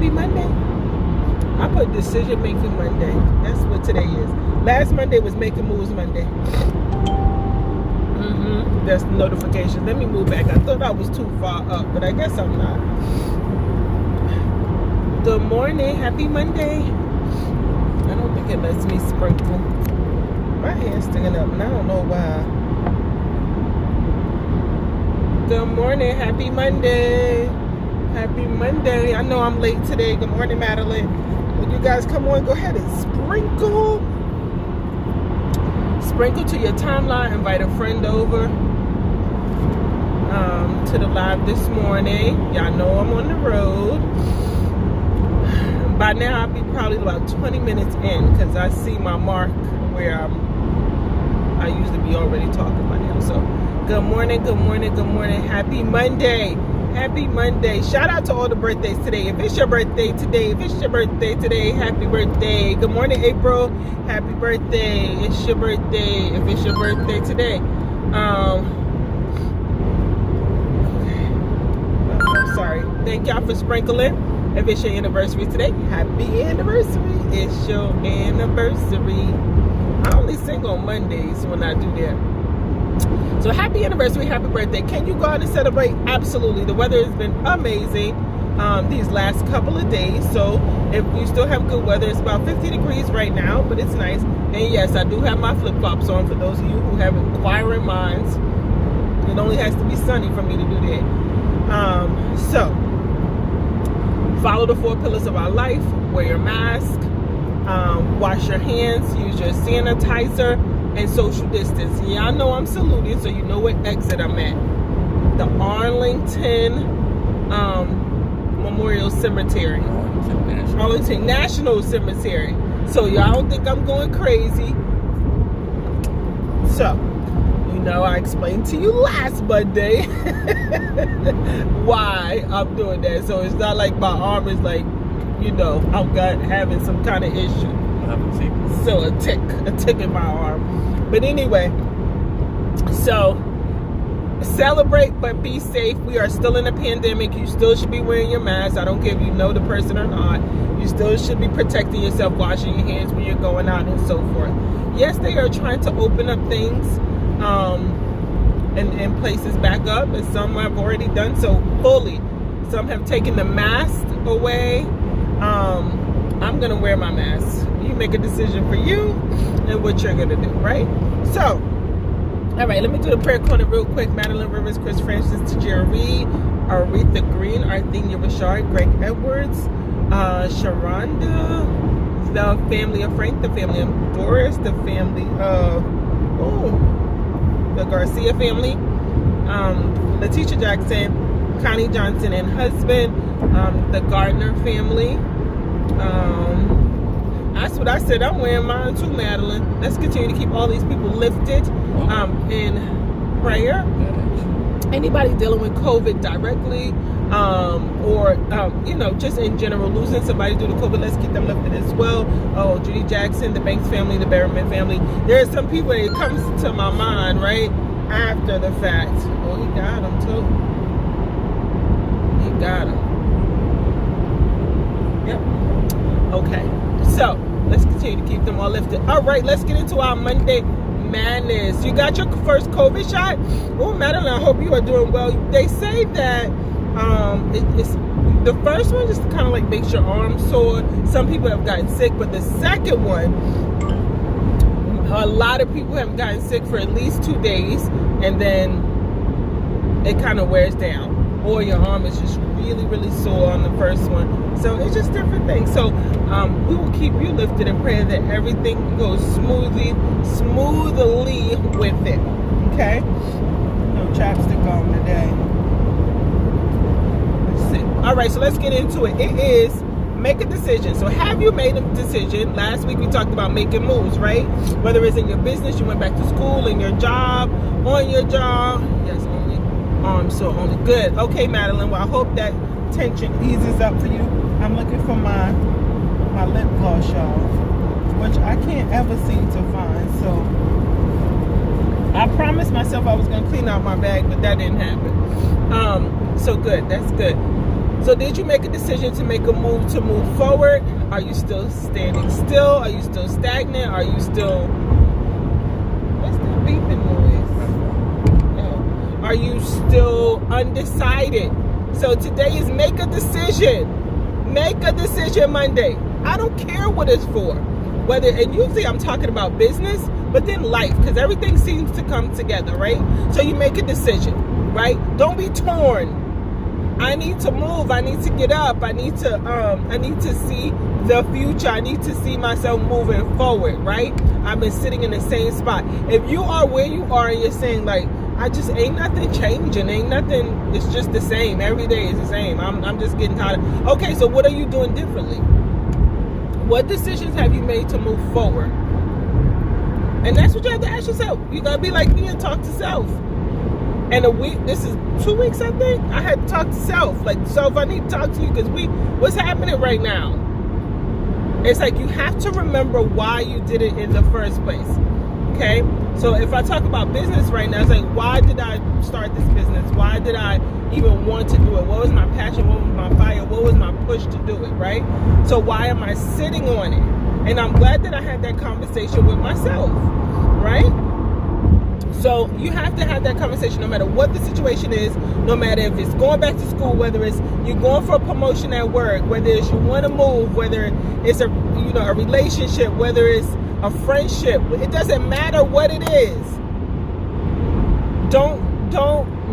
Happy Monday. I put Decision Making Monday. That's what today is. Last Monday was Making Moves Monday. That's the notification. Let me move back. I thought I was too far up, but I guess I'm not. Good morning. Happy Monday. I don't think it lets me sprinkle. My hair's sticking up, and I don't know why. Good morning. Happy Monday. Happy Monday. I know I'm late today. Good morning, Madeline. When you guys come on, go ahead and sprinkle. Sprinkle to your timeline. Invite a friend over to the live this morning. Y'all know I'm on the road. By now, I'll be probably about 20 minutes in because I see my mark where I usually be already talking by now. So, good morning, good morning, good morning. Happy Monday. Happy Monday. Shout out to all the birthdays today. If it's your birthday today, happy birthday. Good morning, April. Happy birthday. It's your birthday. If it's your birthday today. Sorry. Thank y'all for sprinkling. If it's your anniversary today, happy anniversary. It's your anniversary. I only sing on Mondays when I do that. So happy anniversary, happy birthday. Can you go out and celebrate? Absolutely. The weather has been amazing these last couple of days. So if you still have good weather, it's about 50 degrees right now, but it's nice. And yes, I do have my flip-flops on for those of you who have inquiring minds. It only has to be sunny for me to do that. So follow the 4 pillars of our life. Wear your mask, wash your hands, use your sanitizer, and social distance. Y'all know I'm saluting, so you know what exit I'm at. The Arlington Memorial Cemetery. Arlington National Cemetery. So y'all don't think I'm going crazy. So, you know, I explained to you last Monday why I'm doing that. So it's not like my arm is like, you know, I'm having some kind of issue. So a tick in my arm. But anyway, so celebrate but be safe. We are still in a pandemic. You still should be wearing your mask. I don't care if you know the person or not. You still should be protecting yourself, washing your hands when you're going out and so forth. Yes, they are trying to open up things and places back up, and some have already done so fully. Some have taken the mask away. I'm gonna wear my mask. You make a decision for you and what you're gonna do, right? So, all right, let me do the prayer corner real quick. Madeline Rivers, Chris Francis, Tajira Reed, Aretha Green, Arthenia Richard, Greg Edwards, Sharonda, the family of Frank, the family of Doris, the family of the Garcia family, Letitia Jackson, Connie Johnson and husband, the Gardner family. That's what I said. I'm wearing mine too, Madeline. Let's continue to keep all these people lifted in prayer. Anybody dealing with COVID directly, or you know, just in general, losing somebody due to COVID, let's keep them lifted as well. Oh, Judy Jackson, the Banks family, the Berryman family. There are some people that comes to my mind right after the fact. Oh, he got him too. He got him. Yep. Okay. So let's continue to keep them all lifted. All right, let's get into our Monday madness. You got your first COVID shot? Oh, Madeline, I hope you are doing well. They say that it's the first one just kind of like makes your arm sore. Some people have gotten sick, but the second one, a lot of people have gotten sick for at least 2 days, and then it kind of wears down. Or your arm is just really, really sore on the first one. So it's just different things. So we will keep you lifted in prayer that everything goes smoothly with it. Okay? No chapstick on today. Let's see. All right, so let's get into it. It is make a decision. So have you made a decision? Last week we talked about making moves, right? Whether it's in your business, you went back to school, in your job, on your job. Yes, only only good. Okay, Madeline, well, I hope that tension eases up for you. I'm looking for my lip gloss, y'all, which I can't ever seem to find. So I promised myself I was going to clean out my bag, but that didn't happen. So good. That's good. So did you make a decision to make a move to move forward? Are you still standing still? Are you still stagnant? Are you still... What's that beeping noise? Oh. Are you still undecided? So today is make a decision. Make a decision Monday. I don't care what it's for. Whether, and usually I'm talking about business, but then life, because everything seems to come together, right? So you make a decision, right? Don't be torn. I need to move. I need to get up. I need to see the future. I need to see myself moving forward, right? I've been sitting in the same spot. If you are where you are and you're saying like, I just ain't nothing changing, ain't nothing, it's just the same. Every day is the same. I'm just getting tired. Okay, so what are you doing differently? What decisions have you made to move forward? And that's what you have to ask yourself. You gotta be like me and talk to self. And a week, this is 2 weeks, I think, I had to talk to self. Like, self, I need to talk to you because what's happening right now? It's like you have to remember why you did it in the first place. Okay? So if I talk about business right now, it's like, why did I start this business? Why did I even want to do it? What was my passion? What was my fire? What was my push to do it, right? So why am I sitting on it? And I'm glad that I had that conversation with myself, right? So you have to have that conversation no matter what the situation is, no matter if it's going back to school, whether it's you're going for a promotion at work, whether it's you want to move, whether it's a relationship, whether it's a friendship. It doesn't matter what it is. Don't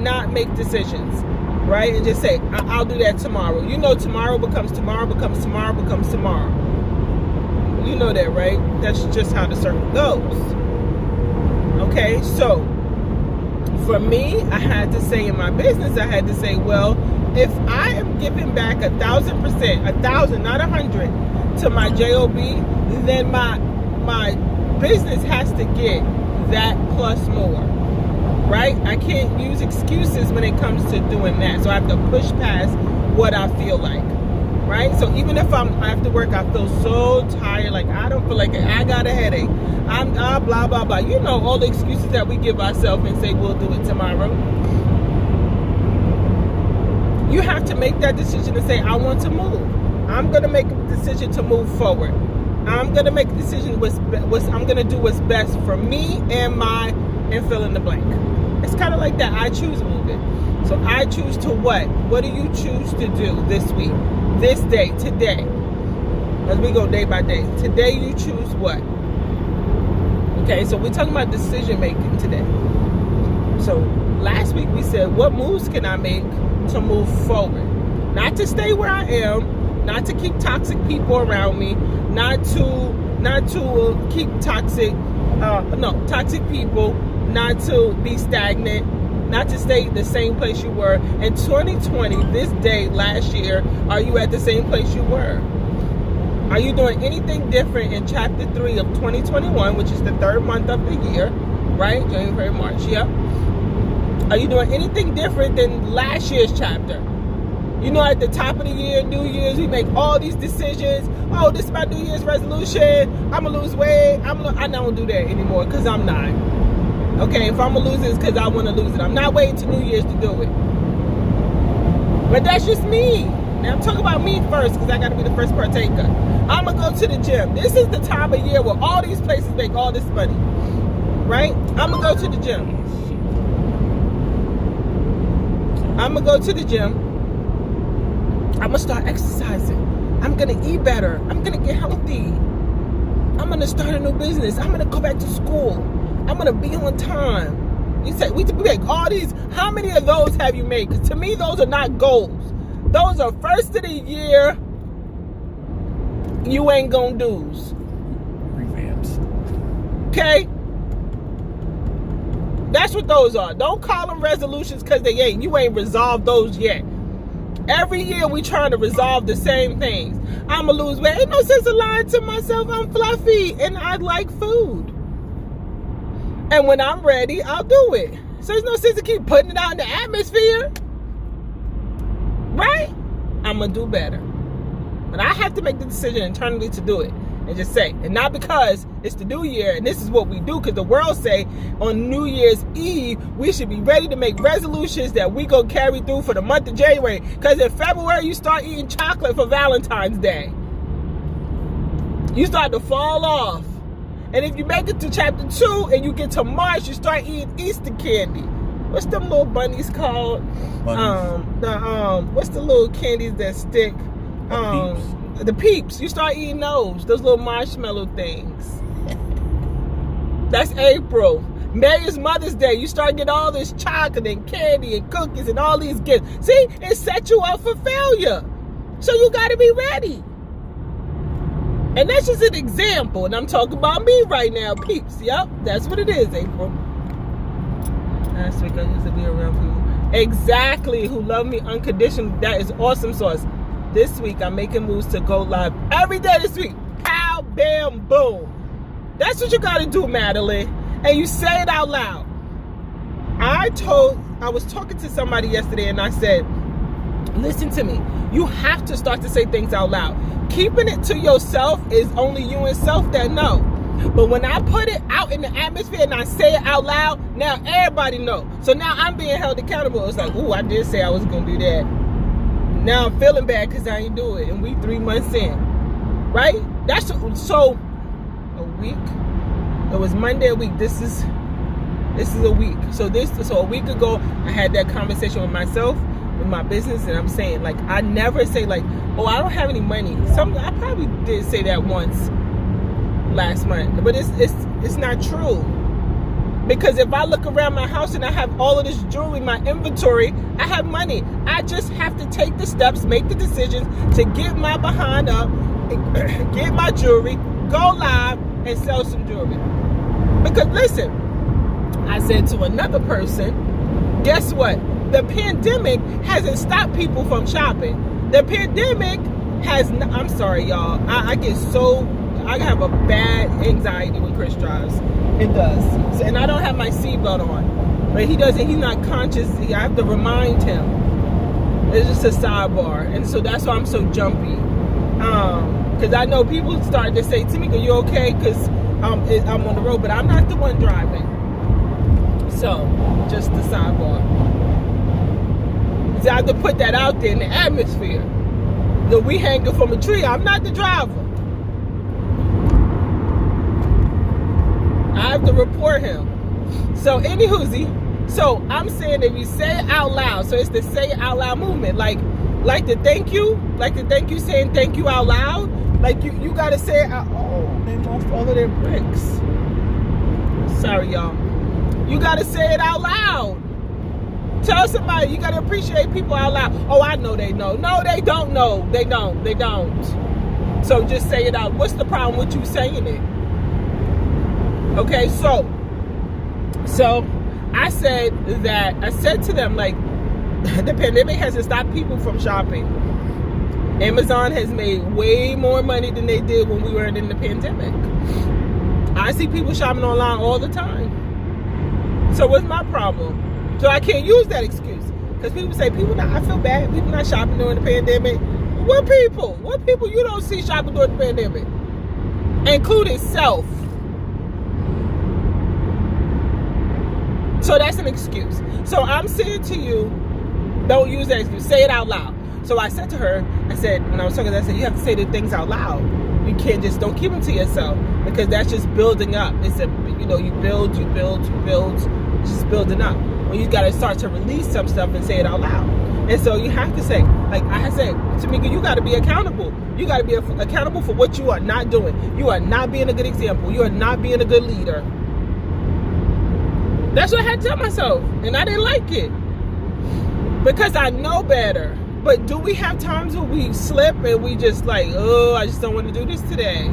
not make decisions, right? And just say, I'll do that tomorrow. You know, tomorrow becomes tomorrow, becomes tomorrow, becomes tomorrow. You know that, right? That's just how the circle goes. Okay, so for me, I had to say in my business, I had to say, well, if I am giving back 1,000%, 1,000, not 100, to my JOB, then my business has to get that plus more, right? I can't use excuses when it comes to doing that. So I have to push past what I feel like, right? So even if after work, I feel so tired, like I don't feel like it, I got a headache, I'm blah, blah, blah. You know, all the excuses that we give ourselves and say we'll do it tomorrow. You have to make that decision to say, I want to move. I'm going to make a decision to move forward. I'm going to make a decision I'm going to do what's best for me and fill in the blank. It's kind of like that. I choose a little bit. So I choose to what? What do you choose to do this week, this day, today? As we go day by day. Today you choose what? Okay, so we're talking about decision making today. So last week we said, what moves can I make to move forward? Not to stay where I am, not to keep toxic people around me, not to keep toxic people, not to be stagnant, not to stay the same place you were. In 2020, this day last year, are you at the same place you were? Are you doing anything different in chapter 3 of 2021, which is the third month of the year, right? January, March, yeah. Are you doing anything different than last year's chapter? You know, at the top of the year, New Year's, we make all these decisions. Oh, this is my New Year's resolution. I'm going to lose weight. I don't do that anymore because I'm not. Okay, if I'm going to lose it, it's because I want to lose it. I'm not waiting to New Year's to do it. But that's just me. Now, I'm talking about me first because I got to be the first partaker. I'm going to go to the gym. This is the time of year where all these places make all this money. Right? I'm going to go to the gym. I'm going to go to the gym. I'm going to start exercising. I'm going to eat better. I'm going to get healthy. I'm going to start a new business. I'm going to go back to school. I'm going to be on time. You say, we make all these. How many of those have you made? Because to me, those are not goals. Those are first of the year, you ain't gonna do's. Revamps. Okay? That's what those are. Don't call them resolutions because they ain't. You ain't resolved those yet. Every year we trying to resolve the same things. I'ma lose weight. Ain't no sense of lying to myself. I'm fluffy and I like food. And when I'm ready, I'll do it. So there's no sense to keep putting it out in the atmosphere. Right? I'm going to do better. But I have to make the decision internally to do it. and just say, and not because it's the new year and this is what we do, because the world say on New Year's Eve we should be ready to make resolutions that we go carry through for the month of January, because in February you start eating chocolate for Valentine's Day. You start to fall off, and if you make it to chapter 2 and you get to March, you start eating Easter candy. What's them little bunnies called? What's the little candies that stick? The Peeps. You start eating those little marshmallow things. That's April. May is Mother's Day. You start getting all this chocolate and candy and cookies and all these gifts. See, it sets you up for failure. So you got to be ready. And that's just an example. And I'm talking about me right now, peeps. Yep, that's what it is, April. Last week I used to be around people. Exactly, who love me unconditionally. That is awesome sauce. This week I'm making moves to go live every day this week. Pow, bam, boom. That's what you got to do, Madeline. And you say it out loud. I was talking to somebody yesterday and I said, listen to me. You have to start to say things out loud. Keeping it to yourself is only you and self that know. But when I put it out in the atmosphere and I say it out loud, now everybody knows. So now I'm being held accountable. It's like, ooh, I did say I was going to do that. Now I'm feeling bad because I ain't do it. And we 3 months in. Right? So a week. It was Monday a week. This is a week. So a week ago, I had that conversation with myself, with my business, and I'm saying, like, I never say, like, oh, I don't have any money. I probably did say that once last month, but it's not true. Because if I look around my house and I have all of this jewelry, my inventory, I have money. I just have to take the steps, make the decisions to get my behind up, get my jewelry, go live, and sell some jewelry. Because listen, I said to another person, guess what? The pandemic hasn't stopped people from shopping. The pandemic has, I'm sorry, y'all. I have a bad anxiety when Chris drives. It does. So, and I don't have my seatbelt on. But he's not conscious. I have to remind him. It's just a sidebar. And so that's why I'm so jumpy. Because I know people start to say, Tamika, you okay? Because I'm on the road, but I'm not the one driving. So, just the sidebar. So I have to put that out there in the atmosphere. That we hanging from a tree. I'm not the driver. I have to report him. So, anywhoozy. So, I'm saying if you say it out loud, so it's the say it out loud movement. Like the thank you, saying thank you out loud. Like you gotta say it out. Oh, they lost all of their bricks. Sorry, y'all. You gotta say it out loud. Tell somebody, you gotta appreciate people out loud. Oh, I know they know. No, they don't know. They don't. So just say it out. What's the problem with you saying it? Okay, so I said to them, like, the pandemic hasn't stopped people from shopping. Amazon has made way more money than they did when we were in the pandemic. I see people shopping online all the time. So what's my problem? So I can't use that excuse. Because people say, I feel bad, people not shopping during the pandemic. What people you don't see shopping during the pandemic? Including self. So that's an excuse. So I'm saying to you, don't use that excuse. Say it out loud. So I said to her, when I was talking, I said, you have to say the things out loud. You can't don't keep them to yourself, because that's just building up. It's you build, it's just building up. When you got to start to release some stuff and say it out loud. And so you have to say, like I said, Tamika, you got to be accountable. You got to be accountable for what you are not doing. You are not being a good example. You are not being a good leader. That's what I had to tell myself. And I didn't like it. Because I know better. But do we have times where we slip and we just like, oh, I just don't want to do this today?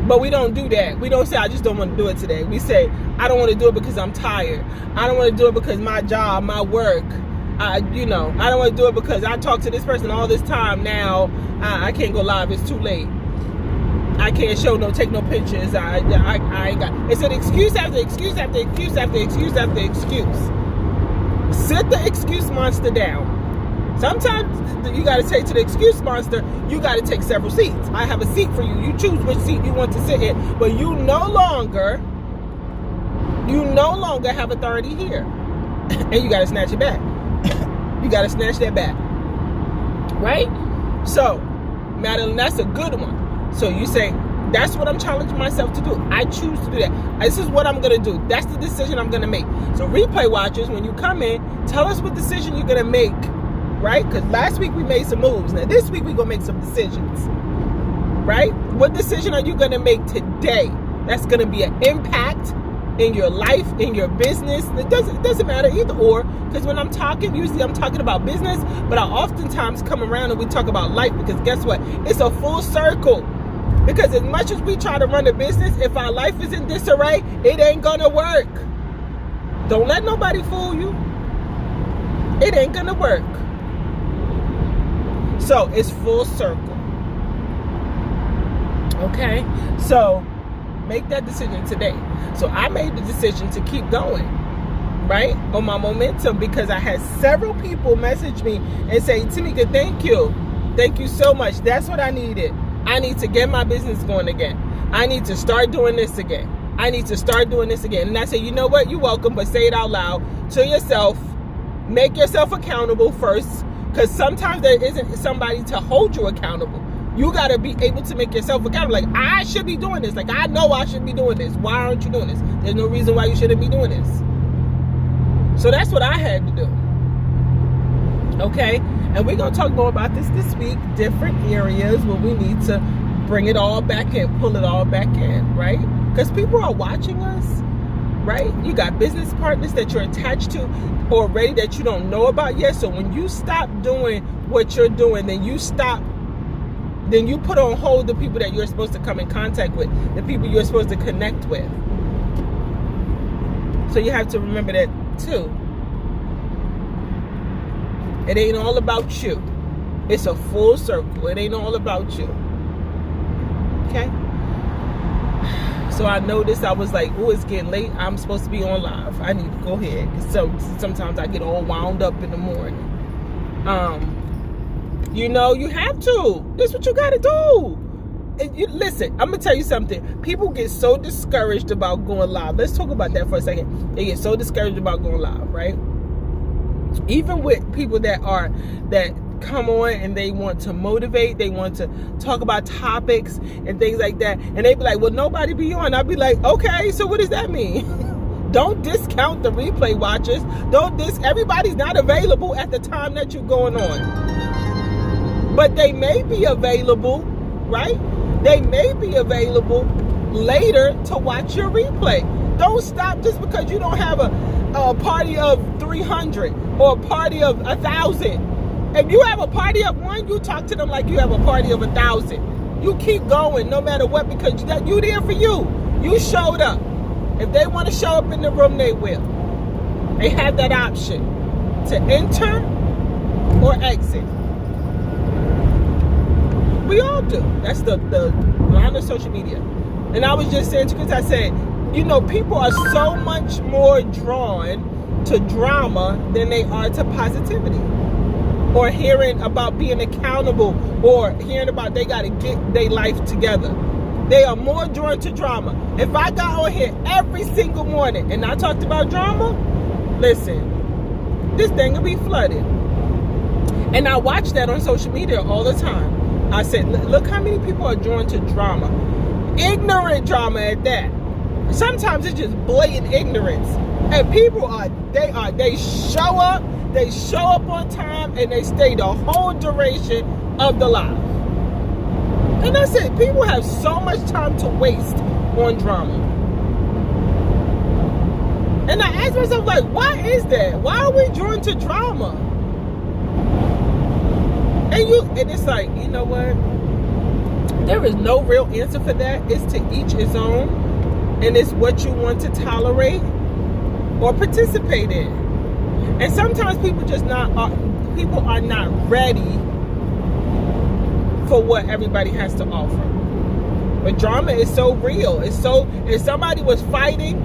But we don't do that. We don't say, I just don't want to do it today. We say, I don't want to do it because I'm tired. I don't want to do it because my job, my work, I don't want to do it because I talked to this person all this time. Now I can't go live. It's too late. I can't take no pictures. I ain't got. It's an excuse after excuse after excuse after excuse after excuse. Sit the excuse monster down. Sometimes you got to say to the excuse monster, you got to take several seats. I have a seat for you. You choose which seat you want to sit in, but you no longer have authority here, and you got to snatch it back. You got to snatch that back, right? So, Madeline, that's a good one. So you say, that's what I'm challenging myself to do. I choose to do that. This is what I'm going to do. That's the decision I'm going to make. So replay watchers, when you come in, tell us what decision you're going to make, right? Because last week we made some moves. Now this week we're going to make some decisions, right? What decision are you going to make today that's going to be an impact in your life, in your business? It doesn't matter either or, because when I'm talking, usually I'm talking about business, but I oftentimes come around and we talk about life, because guess what? It's a full circle. Because as much as we try to run a business, if our life is in disarray, it ain't gonna work. Don't let nobody fool you. It ain't gonna work. So it's full circle. Okay? So make that decision today. So I made the decision to keep going, right, on my momentum, because I had several people message me and say, Tamika, thank you. Thank you so much. That's what I needed. I need to get my business going again. I need to start doing this again. I need to start doing this again. And I say, you know what? You're welcome, but say it out loud to yourself. Make yourself accountable first, because sometimes there isn't somebody to hold you accountable. You got to be able to make yourself accountable. Like, I should be doing this. Like, I know I should be doing this. Why aren't you doing this? There's no reason why you shouldn't be doing this. So that's what I had to do. Okay? And we're going to talk more about this week, different areas where we need to bring it all back in, pull it all back in, right? Because people are watching us, right? You got business partners that you're attached to already that you don't know about yet. So when you stop doing what you're doing, then you put on hold the people that you're supposed to come in contact with, the people you're supposed to connect with. So you have to remember that too. It ain't all about you. It's a full circle. It ain't all about you. Okay? So I noticed, I was like, oh, it's getting late. I'm supposed to be on live. I need to go ahead. So sometimes I get all wound up in the morning. You have to. This is what you got to do. Listen, I'm going to tell you something. People get so discouraged about going live. Let's talk about that for a second. They get so discouraged about going live, right? Even with people that come on and they want to motivate, they want to talk about topics and things like that, and they be like, well, nobody be on. I'll be like, okay, so what does that mean? Don't discount the replay watchers. Everybody's not available at the time that you're going on. But they may be available, right? They may be available later to watch your replay. Don't stop just because you don't have a party of 300 or a party of 1,000. If you have a party of 1, you talk to them like you have a party of 1,000. You keep going no matter what, because you there for you. You showed up. If they want to show up in the room, they will. They have that option to enter or exit. We all do. That's the line of social media. And I was just saying to Chris, I said, people are so much more drawn to drama than they are to positivity, or hearing about being accountable, or hearing about they got to get their life together. They are more drawn to drama. If I got on here every single morning and I talked about drama, listen, this thing will be flooded. And I watch that on social media all the time. I said, look how many people are drawn to drama. Ignorant drama at that. Sometimes it's just blatant ignorance. And people they show up on time, and they stay the whole duration of the live. And I said, people have so much time to waste on drama. And I asked myself, like, why is that? Why are we drawn to drama? And it's like, you know what? There is no real answer for that. It's to each his own. And it's what you want to tolerate or participate in. And sometimes people are not ready for what everybody has to offer. But drama is so real. If somebody was fighting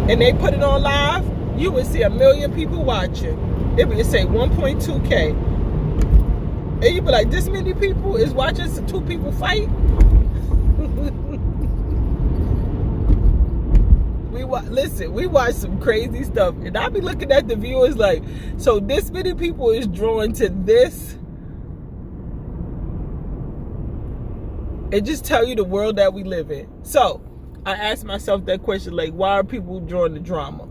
and they put it on live, you would see 1 million people watching. It would say 1.2K. And you be like, this many people is watching two people fight? We watch some crazy stuff, and I be looking at the viewers like, so this many people is drawn to this. It just tell you the world that we live in. So I asked myself that question, like, why are people drawn to drama?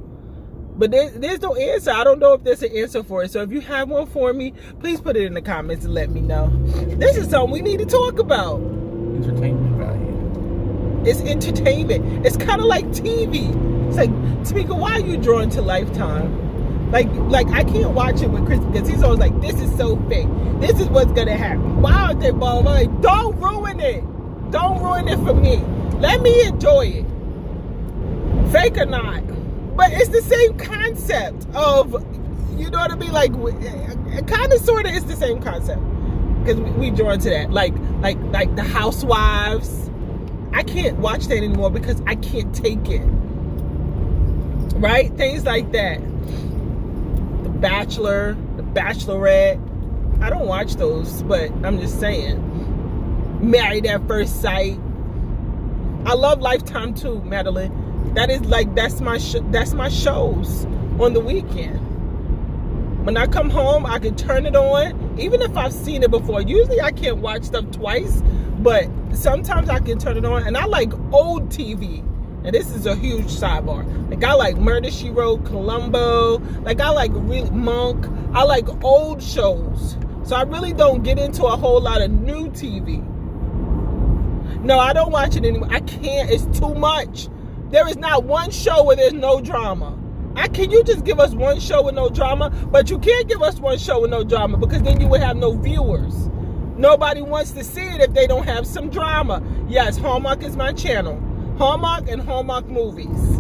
But there's no answer. I don't know if there's an answer for it. So if you have one for me, please put it in the comments and let me know. This is something we need to talk about. Entertainment value. It's entertainment. It's kind of like TV. It's like, Tamika, why are you drawn to Lifetime? Like I can't watch it with Chris because he's always like, this is so fake. This is what's gonna happen. Why aren't they ball? I'm like, don't ruin it. Don't ruin it for me. Let me enjoy it. Fake or not. But it's the same concept of, you know what I mean? Like, kind of, sort of, it's the same concept. Because we drawn to that. Like the Housewives. I can't watch that anymore because I can't take it. Right? Things like that. The Bachelor, The Bachelorette. I don't watch those, but I'm just saying. Married at First Sight. I love Lifetime too, Madeline. That is like, that's my shows on the weekend. When I come home, I can turn it on, even if I've seen it before. Usually I can't watch stuff twice, but sometimes I can turn it on. And I like old TV. And this is a huge sidebar. Like, I like Murder, She Wrote, Columbo. Like, I like Monk. I like old shows. So I really don't get into a whole lot of new TV. No, I don't watch it anymore. I can't. It's too much. There is not one show where there's no drama. Can you just give us one show with no drama? But you can't give us one show with no drama because then you would have no viewers. Nobody wants to see it if they don't have some drama. Yes, Hallmark is my channel. Hallmark and Hallmark movies.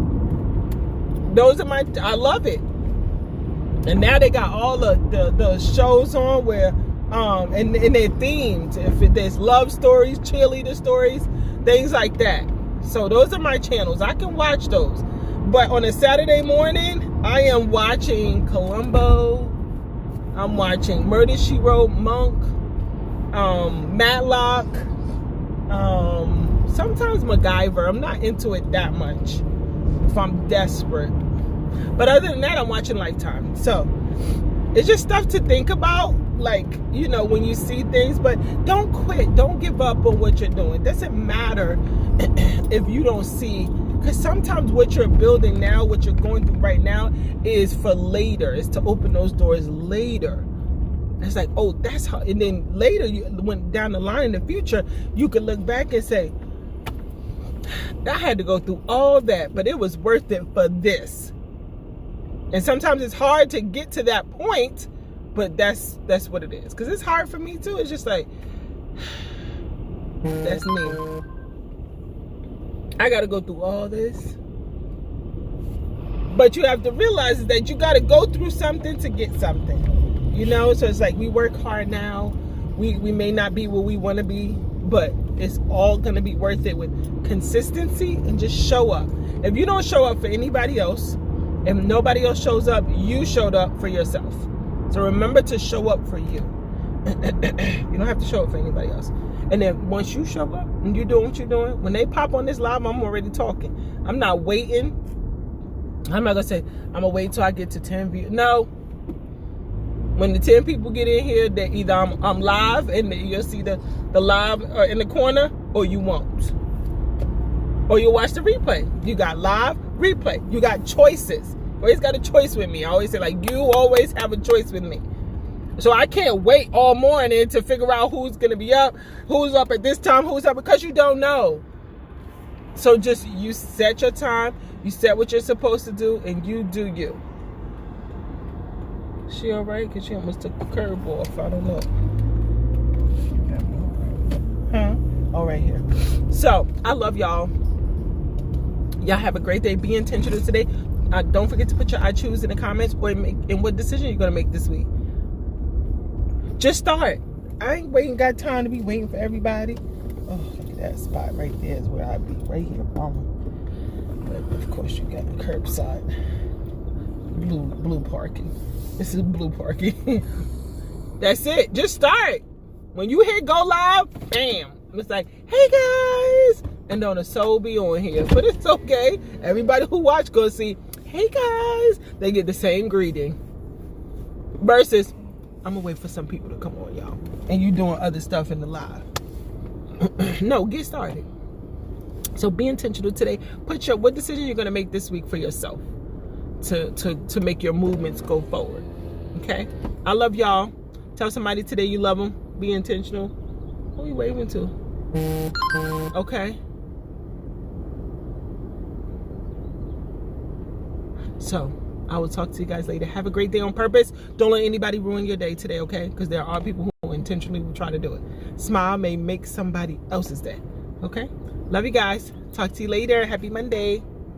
Those are I love it. And now they got all the shows on where, and they're themed. If there's love stories, cheerleader stories, things like that. So those are my channels. I can watch those. But on a Saturday morning, I am watching Columbo. I'm watching Murder, She Wrote, Monk, Matlock, sometimes MacGyver. I'm not into it that much if I'm desperate. But other than that, I'm watching Lifetime. So it's just stuff to think about. Like, you know, when you see things, but don't quit. Don't give up on what you're doing. It doesn't matter if you don't see, because sometimes what you're building now, what you're going through right now is for later. It's to open those doors later. It's like, oh, that's how, and then later, when down the line in the future, you can look back and say, I had to go through all that, but it was worth it for this. And sometimes it's hard to get to that point, but that's what it is. Because it's hard for me too. It's just like, that's me. I got to go through all this. But you have to realize that you got to go through something to get something. You know? So it's like, we work hard now. We may not be where we want to be, but it's all going to be worth it with consistency and just show up. If you don't show up for anybody else, if nobody else shows up, you showed up for yourself. So remember to show up for you. You don't have to show up for anybody else. And then once you show up and you're doing what you're doing, when they pop on this live, I'm already talking. I'm not waiting. I'm not going to say, I'm going to wait till I get to 10 views. No. When the 10 people get in here, that either I'm live and you'll see the live in the corner, or you won't. Or you'll watch the replay. You got live, replay. You got choices. Always got a choice with me. I always say, like, you always have a choice with me. So I can't wait all morning to figure out who's going to be up, who's up at this time, who's up, because you don't know. So just, you set your time, you set what you're supposed to do, and you do you. She all right? Because she almost took the curb off. I don't know. Huh? Oh, right here. So, I love y'all. Y'all have a great day. Be intentional today. Don't forget to put your I choose in the comments, or in what decision you're going to make this week. Just start. I ain't got time to be waiting for everybody. Oh, look at that spot right there is where I'd be. Right here. But of course, you got the curbside. Blue parking. This is blue parking. That's it. Just start. When you hit go live, bam. It's like, hey guys. And don't a soul be on here. But it's okay. Everybody who watch go see, hey guys. They get the same greeting. Versus, I'm gonna wait for some people to come on, y'all. And you doing other stuff in the live. No, get started. So be intentional today. What decision you're gonna make this week for yourself to make your movements go forward. Okay? I love y'all. Tell somebody today you love them. Be intentional. Who are you waving to? Okay. So, I will talk to you guys later. Have a great day on purpose. Don't let anybody ruin your day today, okay? Because there are people who intentionally will try to do it. Smile may make somebody else's day, okay? Love you guys. Talk to you later. Happy Monday.